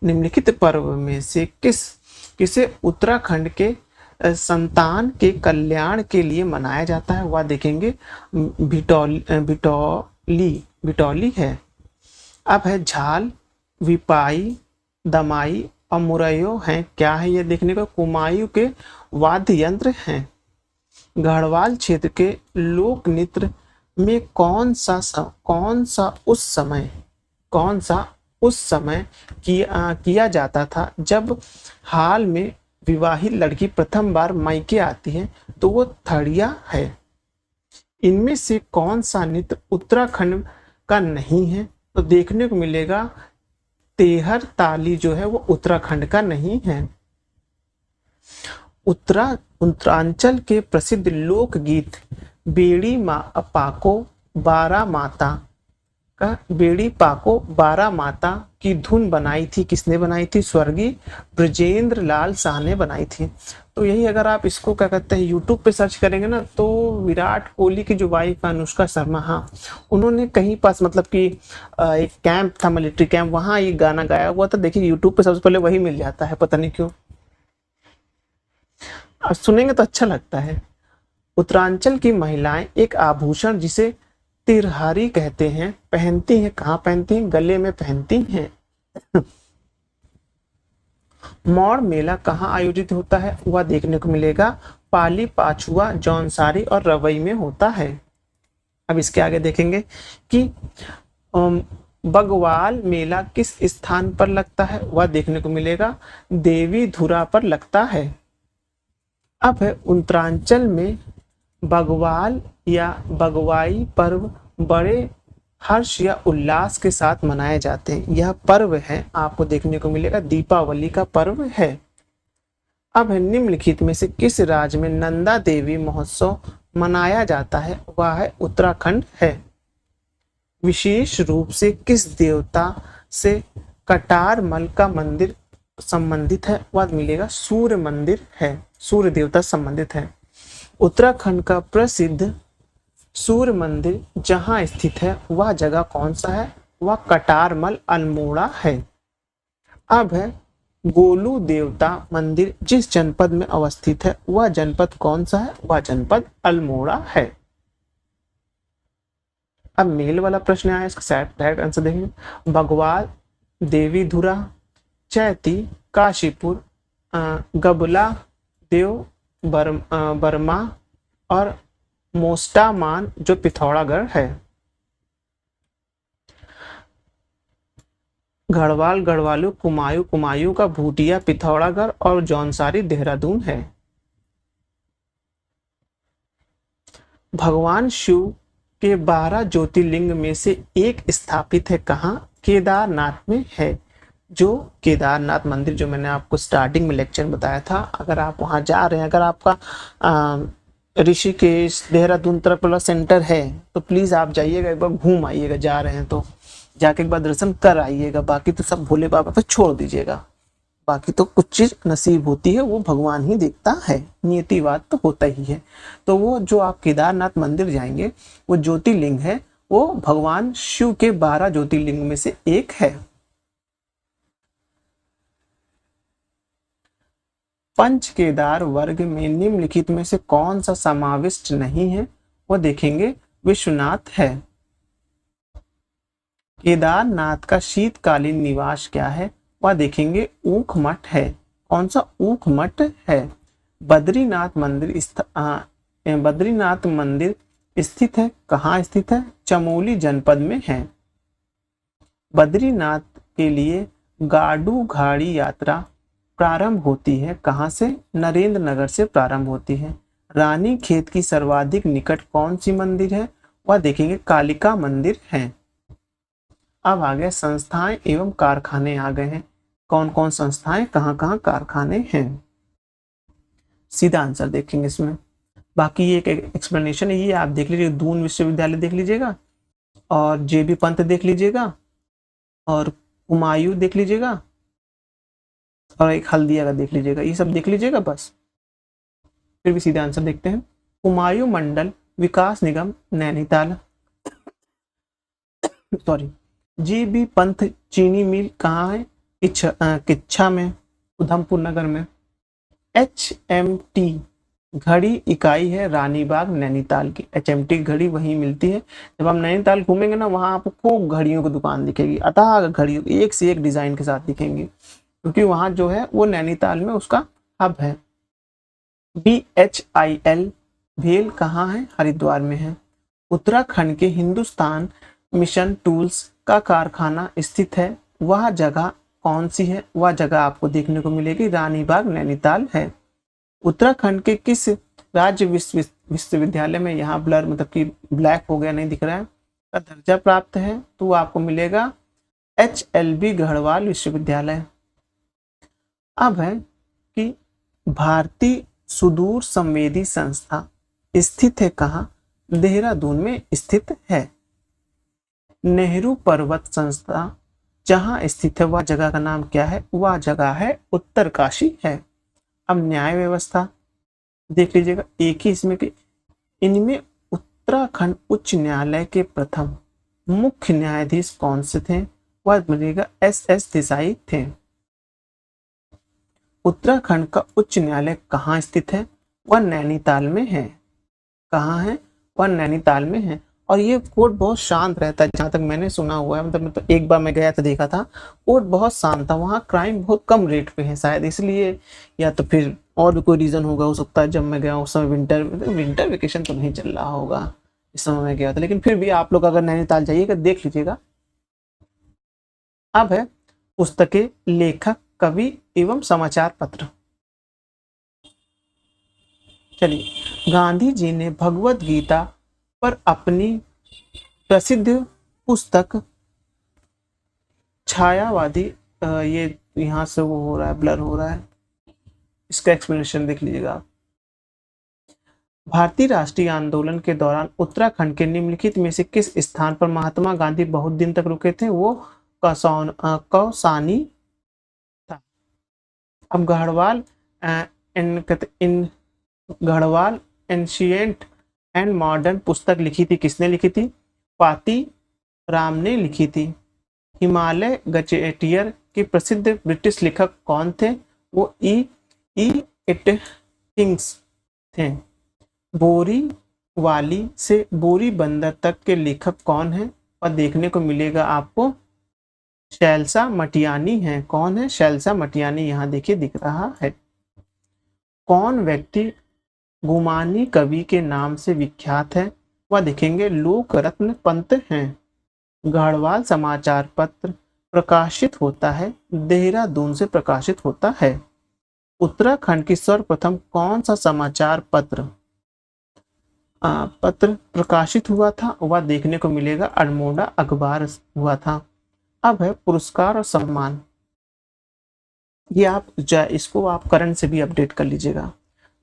निम्नलिखित पर्व में से किसे उत्तराखंड के संतान के कल्याण के लिए मनाया जाता है? वह देखेंगे बिटौली है। अब है झाल, विपाई, दमाई और मुरैयो हैं। क्या है ये देखने को? कुमायूं के वाद्य यंत्र हैं। गढ़वाल क्षेत्र के लोक नृत्य में कौन सा उस समय किया जाता था जब हाल में विवाहित लड़की प्रथम बार मायके आती है? तो वो थड़िया है। इनमें से कौन सा नृत्य उत्तराखंड का नहीं है? तो देखने को मिलेगा तेहर ताली जो है वो उत्तराखंड का नहीं है। उत्तरांचल के प्रसिद्ध लोकगीत बेड़ी पाको बारा माता बेड़ी पाको बारा माता की धुन बनाई थी किसने बनाई थी? स्वर्गीय ब्रजेंद्र लाल शाह ने बनाई थी। तो यही अगर आप इसको क्या कहते हैं यूट्यूब पे सर्च करेंगे ना, तो विराट कोहली की जो वाइफ है अनुष्का शर्मा, हाँ, उन्होंने कहीं पास मतलब कि एक कैंप था, मिलिट्री कैंप, वहां ये गाना गाया हुआ था। देखिए यूट्यूब पे सबसे पहले वही मिल जाता है, पता नहीं क्यों। अब सुनेंगे तो अच्छा लगता है। उत्तरांचल की महिलाएं एक आभूषण जिसे तिरहारी कहते हैं पहनती हैं। कहाँ पहनती हैं? गले में पहनती हैं। मौड़ मेला कहाँ आयोजित होता है? वह देखने को मिलेगा पाली, पाचुआ, जौनसारी और रवई में होता है। अब इसके आगे देखेंगे कि बगवाल मेला किस स्थान पर लगता है? वह देखने को मिलेगा देवी धुरा पर लगता है। अब है उत्तरांचल में बगवाल या बगवाई पर्व बड़े हर्ष या उल्लास के साथ मनाए जाते हैं। यह पर्व है, आपको देखने को मिलेगा दीपावली का पर्व है। अब है निम्नलिखित में से किस राज्य में नंदा देवी महोत्सव मनाया जाता है? वह है उत्तराखंड है। विशेष रूप से किस देवता से कटारमल का मंदिर संबंधित है? वह मिलेगा सूर्य मंदिर है, सूर्य देवता संबंधित है। उत्तराखंड का प्रसिद्ध सूर्य मंदिर जहां स्थित है वह जगह कौन सा है? वह कटारमल अल्मोड़ा है। अब है गोलू देवता मंदिर जिस जनपद में अवस्थित है वह जनपद कौन सा है? वह जनपद अल्मोड़ा है। अब मेल वाला प्रश्न आया, इसका डायरेक्ट आंसर देखेंगे। बगवाल, देवी धुरा, चैती, काशीपुर, गबला देव बर्मा और मोस्टामान जो पिथौरागढ़ है। गढ़वाल गढ़वालू, कुमायूं कुमायूं का भूटिया पिथौरागढ़ और जौनसारी देहरादून है। भगवान शिव के 12 ज्योतिर्लिंग में से एक स्थापित है कहाँ? केदारनाथ में है। जो केदारनाथ मंदिर जो मैंने आपको स्टार्टिंग में लेक्चर में बताया था, अगर आप वहां जा रहे हैं, अगर आपका ऋषिकेश देहरादून तरफ वाला सेंटर है तो प्लीज आप जाइएगा, एक बार घूम आइएगा, जा रहे हैं तो जाके एक बार दर्शन कर आइएगा। बाकी तो सब भोले बाबा पे छोड़ दीजिएगा। बाकी तो कुछ चीज नसीब होती है वो भगवान ही देखता है, नियतिवाद तो होता ही है। तो वो जो आप केदारनाथ मंदिर जाएंगे वो ज्योतिर्लिंग है, वो भगवान शिव के 12 ज्योतिर्लिंग में से एक है। पंच केदार वर्ग में निम्नलिखित में से कौन सा समाविष्ट नहीं है? वो देखेंगे विश्वनाथ है। केदारनाथ का शीतकालीन निवास क्या है? वह देखेंगे ऊख मठ है। कौन सा? ऊख मठ है। बद्रीनाथ मंदिर स्थित है, कहाँ स्थित है? चमोली जनपद में है। बद्रीनाथ के लिए गाडू घाड़ी यात्रा प्रारंभ होती है कहाँ से? नरेंद्र नगर से प्रारंभ होती है। रानी खेत की सर्वाधिक निकट कौन सी मंदिर है? वह देखेंगे कालिका मंदिर है। अब आ गए संस्थाएं एवं कारखाने आ गए हैं। कौन कौन संस्थाएं, कहाँ कहाँ कारखाने हैं? सीधा आंसर देखेंगे इसमें। बाकी ये एक एक्सप्लेनेशन है, ये आप देख लीजिए। दून विश्वविद्यालय देख लीजिएगा और जेबी पंत देख लीजिएगा और हुमायूं देख लीजिएगा और एक हल्दिया का देख लीजिएगा, ये सब देख लीजिएगा बस। फिर भी सीधा आंसर देखते हैं। हुमायूं मंडल विकास निगम नैनीताल, सॉरी, जीबी पंथ चीनी मिल कहाँ है? किच्छा में, उधमपुर नगर में। HMT घड़ी इकाई है रानीबाग नैनीताल की। एचएमटी घड़ी वहीं मिलती है। जब आप नैनीताल घूमेंगे ना, वहां आपको खूब घड़ियों की दुकान दिखेगी, अथाह घड़ियों एक से एक डिजाइन के साथ दिखेंगी, क्योंकि वहां जो है वो नैनीताल में उसका हब है। BHIL भेल कहाँ है? हरिद्वार में है। उत्तराखंड के हिंदुस्तान मिशन टूल्स का कारखाना स्थित है, वह जगह कौन सी है? वह जगह आपको देखने को मिलेगी रानीबाग नैनीताल है। उत्तराखंड के किस राज्य विश्वविद्यालय में, यहाँ ब्लर मतलब कि ब्लैक हो गया, नहीं दिख रहा है, का दर्जा प्राप्त है? तो वो आपको मिलेगा HLB गढ़वाल विश्वविद्यालय। अब है कि भारतीय सुदूर संवेदी संस्था स्थित है कहाँ? देहरादून में स्थित है। नेहरू पर्वत संस्था जहां स्थित है वह जगह का नाम क्या है? वह जगह है उत्तरकाशी है। अब न्याय व्यवस्था देख लीजिएगा, एक ही इसमें कि इनमें उत्तराखंड उच्च न्यायालय के प्रथम मुख्य न्यायाधीश कौन से थे? वह मिलेगा SS देसाई थे। उत्तराखंड का उच्च न्यायालय कहाँ स्थित है? वह नैनीताल में है। कहाँ है? वह नैनीताल में है। और ये कोर्ट बहुत शांत रहता है, जहां तक मैंने सुना हुआ है, मतलब तो एक बार मैं गया था, देखा था, कोर्ट बहुत शांत था, वहाँ क्राइम बहुत कम रेट पे है शायद इसलिए, या तो फिर और भी कोई रीजन होगा, हो सकता है जब मैं गया उस समय विंटर वेकेशन तो नहीं चल रहा होगा इस समय मैं गया था, लेकिन फिर भी आप लोग अगर नैनीताल जाइएगा देख लीजिएगा। अब है पुस्तकें, लेखक, कवि एवं समाचार पत्र। चलिए, गांधी जी ने भगवत गीता पर अपनी प्रसिद्ध पुस्तक छायावादी, ये यहाँ से वो हो रहा है, ब्लर हो रहा है, इसका एक्सप्लेनेशन देख लीजिएगा। भारतीय राष्ट्रीय आंदोलन के दौरान उत्तराखंड के निम्नलिखित में से किस स्थान पर महात्मा गांधी बहुत दिन तक रुके थे? वो कौसानी था। अब गढ़वाल इन गढ़वाल एंशियंट एंड मॉडर्न पुस्तक लिखी थी, किसने लिखी थी? पाती राम ने लिखी थी। हिमालय गजेटियर के प्रसिद्ध ब्रिटिश लेखक कौन थे? वो ई एटकिंस थे। बोरी वाली से बोरी बंदर तक के लेखक कौन है? और देखने को मिलेगा आपको शैलसा मटियानी है। कौन है? शैलसा मटियानी, यहाँ देखिए दिख रहा है। कौन व्यक्ति गुमानी कवि के नाम से विख्यात है? वह देखेंगे लोक रत्न पंत हैं। गढ़वाल समाचार पत्र प्रकाशित होता है देहरादून से प्रकाशित होता है। उत्तराखंड की सर्वप्रथम कौन सा समाचार पत्र प्रकाशित हुआ था? वह देखने को मिलेगा अल्मोड़ा अखबार हुआ था। अब है पुरस्कार और सम्मान, ये आप इसको आप करंट से भी अपडेट कर लीजिएगा।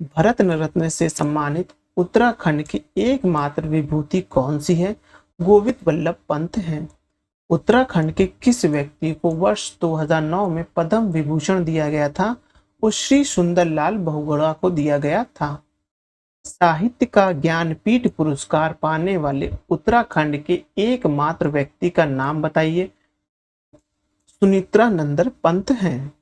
भारत रत्न से सम्मानित उत्तराखंड की एकमात्र विभूति कौन सी है? गोविंद वल्लभ पंत हैं। उत्तराखंड के किस व्यक्ति को वर्ष 2009 में पद्म विभूषण दिया गया था? वो श्री सुंदरलाल बहुगुणा को दिया गया था। साहित्य का ज्ञानपीठ पुरस्कार पाने वाले उत्तराखंड के एकमात्र व्यक्ति का नाम बताइए। सुनित्रा नंदन पंत हैं।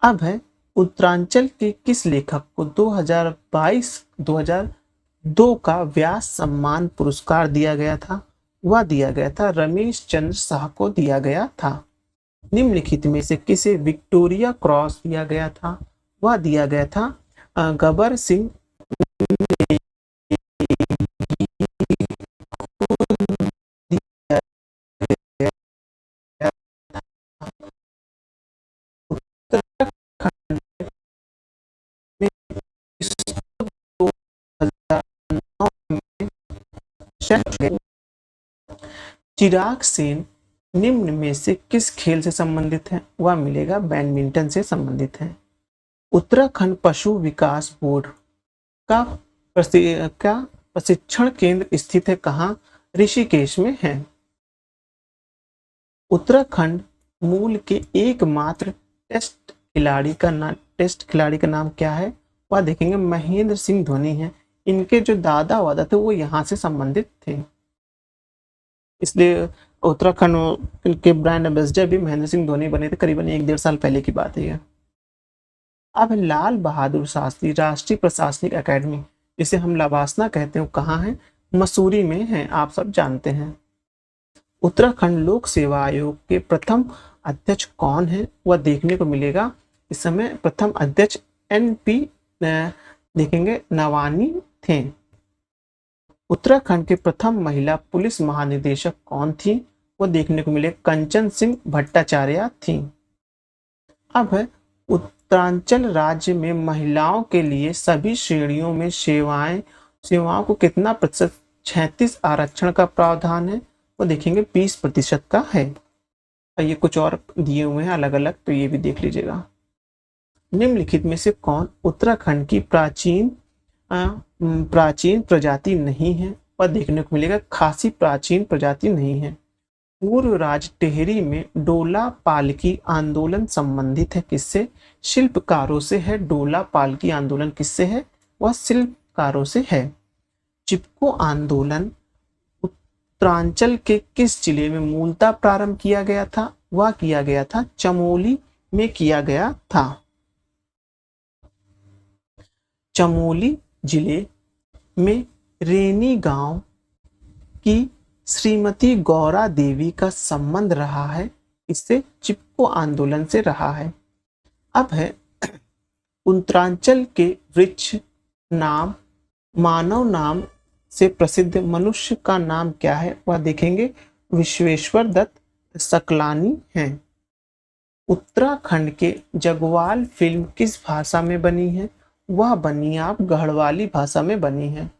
अब है उत्तरांचल के किस लेखक को 2022-2002 का व्यास सम्मान पुरस्कार दिया गया था? वह दिया गया था रमेश चंद्र शाह को दिया गया था। निम्नलिखित में से किसे विक्टोरिया क्रॉस दिया गया था? वह दिया गया था गबर सिंह चिराग सेन निम्न में से किस खेल से संबंधित है? वह मिलेगा बैडमिंटन से संबंधित है। उत्तराखंड पशु विकास बोर्ड का प्रशिक्षण केंद्र स्थित है कहाँ? ऋषिकेश में है। उत्तराखंड मूल के एकमात्र टेस्ट खिलाड़ी का नाम क्या है? वह देखेंगे महेंद्र सिंह धोनी है। इनके जो दादा वादा थे वो यहाँ से संबंधित थे, इसलिए उत्तराखंड के ब्रांड एम्बेसडर भी महेंद्र सिंह धोनी बने थे, करीबन 1-1.5 साल पहले की बात है। अब लाल बहादुर शास्त्री राष्ट्रीय प्रशासनिक अकादमी, जिसे हम लवासना कहते हैं, वो कहाँ है? मसूरी में है, आप सब जानते हैं। उत्तराखंड लोक सेवा आयोग के प्रथम अध्यक्ष कौन है? वह देखने को मिलेगा इस समय प्रथम अध्यक्ष NP देखेंगे नवानी थे। उत्तराखंड के प्रथम महिला पुलिस महानिदेशक कौन थी? वो देखने को मिले कंचन सिंह भट्टाचार्य थी। अब है उत्तरांचल राज्य में महिलाओं के लिए सभी श्रेणियों में सेवाओं को कितना प्रतिशत 36 आरक्षण का प्रावधान है? वो देखेंगे 20% का है। और ये कुछ और दिए हुए हैं अलग अलग, तो ये भी देख लीजिएगा। निम्नलिखित में से कौन उत्तराखंड की प्राचीन प्रजाति नहीं है? वह देखने को मिलेगा खासी प्राचीन प्रजाति नहीं है। पूर्व राज टिहरी में डोला पालकी आंदोलन संबंधित है किससे? शिल्पकारों से है। डोला पालकी आंदोलन किससे है? वह शिल्पकारों से है। चिपको आंदोलन उत्तरांचल के किस जिले में मूलतः प्रारंभ किया गया था? वह किया गया था चमोली में किया गया था। चमोली जिले में रेनी गांव की श्रीमती गौरा देवी का संबंध रहा है, इससे चिपको आंदोलन से रहा है। अब है उत्तरांचल के वृक्ष नाम मानव नाम से प्रसिद्ध मनुष्य का नाम क्या है? वह देखेंगे विश्वेश्वर दत्त सकलानी हैं। उत्तराखंड के जगवाल फिल्म किस भाषा में बनी है? वह बनी आप गढ़वाली भाषा में बनी है।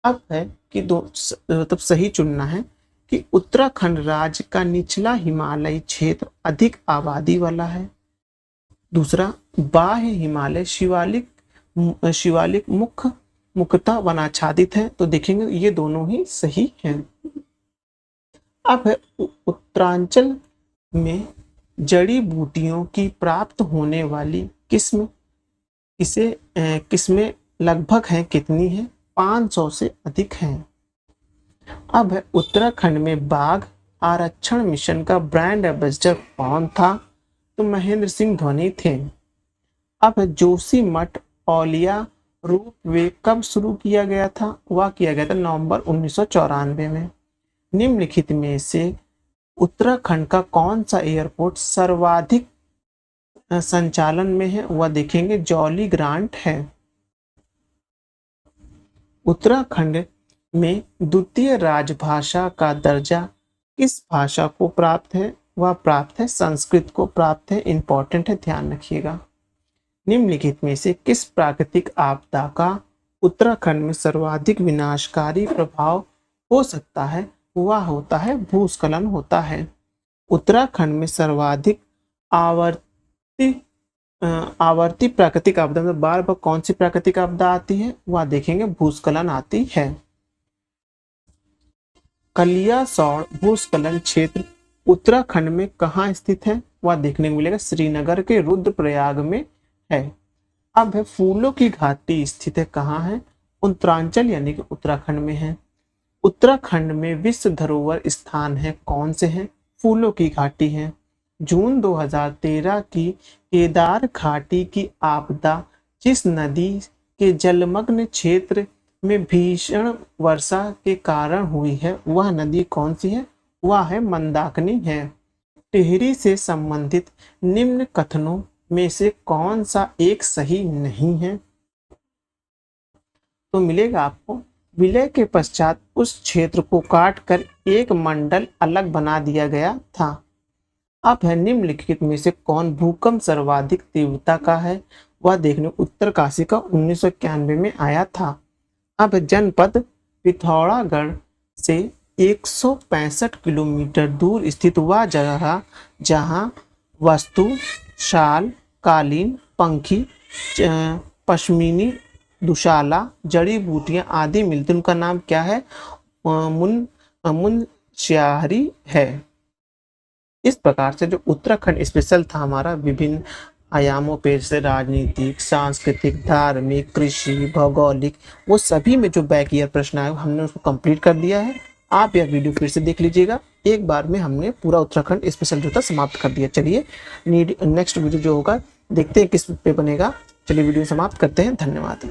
अब है कि मतलब सही चुनना है कि उत्तराखंड राज्य का निचला हिमालयी क्षेत्र अधिक आबादी वाला है। दूसरा, बाह्य हिमालय शिवालिक मुख्यतः वनाच्छादित है, तो देखेंगे ये दोनों ही सही हैं। अब है उत्तरांचल में जड़ी बूटियों की प्राप्त होने वाली किस्में लगभग हैं कितनी है? 500 से अधिक हैं। अब है उत्तराखंड में बाघ आरक्षण मिशन का ब्रांड एम्बेसडर कौन था? तो महेंद्र सिंह धोनी थे। अब है जोशीमठ औलिया रोपवे कब शुरू किया गया था? वह किया गया था नवंबर 1994 में। निम्नलिखित में से उत्तराखंड का कौन सा एयरपोर्ट सर्वाधिक संचालन में है? वह देखेंगे जौली ग्रांट है। उत्तराखंड में द्वितीय राजभाषा का दर्जा किस भाषा को प्राप्त है? वह प्राप्त है संस्कृत को प्राप्त है। इंपॉर्टेंट है, ध्यान रखिएगा। निम्नलिखित में से किस प्राकृतिक आपदा का उत्तराखंड में सर्वाधिक विनाशकारी प्रभाव हो सकता है? वह होता है भूस्खलन होता है। उत्तराखंड में सर्वाधिक आवर्ती प्राकृतिक आपदा में बार बार कौन सी प्राकृतिक आपदा आती है? वह देखेंगे भूस्खलन आती है। कलियासौड़ भूस्खलन क्षेत्र उत्तराखंड में कहाँ स्थित है? वह देखने को मिलेगा श्रीनगर के रुद्रप्रयाग में है। अब है फूलों की घाटी स्थित है कहाँ है? उत्तरांचल यानी कि उत्तराखंड में है। उत्तराखंड में विश्व धरोहर स्थान है कौन से हैं? फूलों की घाटी है। जून 2013 की केदार घाटी की आपदा जिस नदी के जलमग्न क्षेत्र में भीषण वर्षा के कारण हुई है, वह नदी कौन सी है? वह है मंदाकिनी है। टिहरी से संबंधित निम्न कथनों में से कौन सा एक सही नहीं है? तो मिलेगा आपको विलय के पश्चात उस क्षेत्र को काटकर एक मंडल अलग बना दिया गया था। अब है निम्नलिखित में से कौन भूकंप सर्वाधिक तीव्रता का है? वह देखने उत्तरकाशी का 1991 में आया था। अब जनपद पिथौरागढ़ से 165 किलोमीटर दूर स्थित वह जगह जहां वस्तु शाल कालीन पंखी पश्मीनी दुशाला जड़ी बूटियां आदि मिलती, उनका नाम क्या है? मुनस्यारी है। इस प्रकार से जो उत्तराखंड स्पेशल था हमारा विभिन्न आयामों पे से राजनीतिक सांस्कृतिक धार्मिक कृषि भौगोलिक वो सभी में जो बैक ईयर प्रश्न आए हमने उसको कंप्लीट कर दिया है। आप यह वीडियो फिर से देख लीजिएगा। एक बार में हमने पूरा उत्तराखंड स्पेशल जो था समाप्त कर दिया। चलिए नेक्स्ट वीडियो जो होगा देखते हैं किस पे बनेगा। चलिए वीडियो समाप्त करते हैं, धन्यवाद।